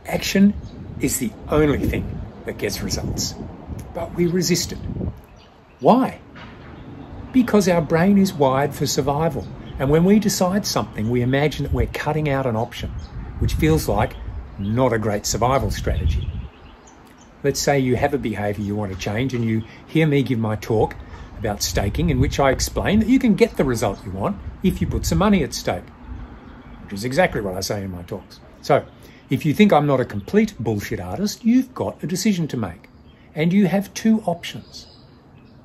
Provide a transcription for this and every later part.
Action is the only thing that gets results, but we resist it. Why? Because our brain is wired for survival, and when we decide something, we imagine that we're cutting out an option, which feels like not a great survival strategy. Let's say you have a behaviour you want to change and you hear me give my talk about staking, in which I explain that you can get the result you want if you put some money at stake, which is exactly what I say in my talks. So, if you think I'm not a complete bullshit artist, you've got a decision to make. And you have two options.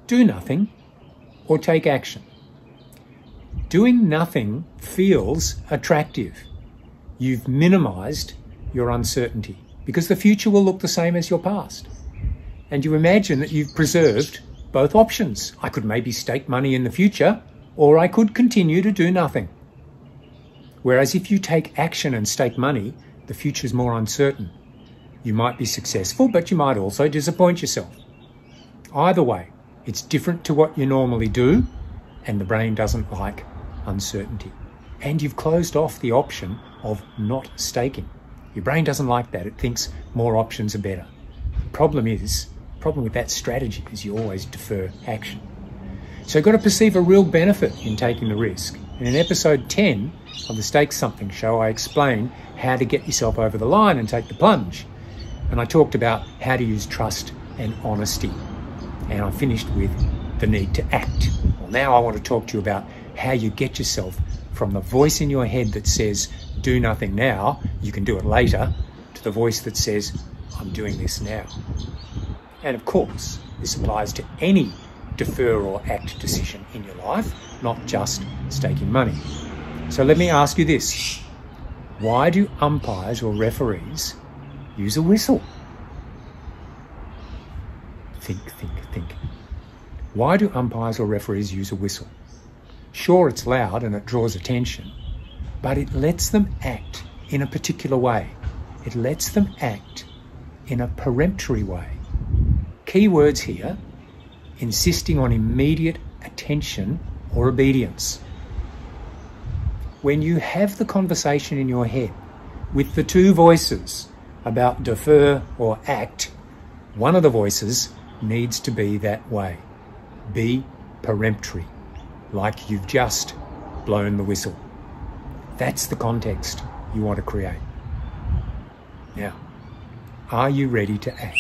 Do nothing or take action. Doing nothing feels attractive. You've minimised your uncertainty because the future will look the same as your past. And you imagine that you've preserved both options. I could maybe stake money in the future, or I could continue to do nothing. Whereas if you take action and stake money, the future's more uncertain. You might be successful, but you might also disappoint yourself. Either way, it's different to what you normally do, and the brain doesn't like uncertainty. And you've closed off the option of not staking. Your brain doesn't like that. It thinks more options are better. The problem with that strategy is you always defer action. So you've got to perceive a real benefit in taking the risk. And in episode 10 of the Stake Something show, I explain how to get yourself over the line and take the plunge. And I talked about how to use trust and honesty. And I finished with the need to act. Well, now I want to talk to you about how you get yourself from the voice in your head that says, do nothing now, you can do it later, to the voice that says, I'm doing this now. And of course, this applies to any defer or act decision in your life, not just staking money. So let me ask you this. Why do umpires or referees use a whistle? Think. Why do umpires or referees use a whistle? Sure, it's loud and it draws attention, but it lets them act in a particular way. It lets them act in a peremptory way. Key words here, insisting on immediate attention or obedience. When you have the conversation in your head with the two voices about defer or act, one of the voices needs to be that way. Be peremptory, like you've just blown the whistle. That's the context you want to create. Now, are you ready to act?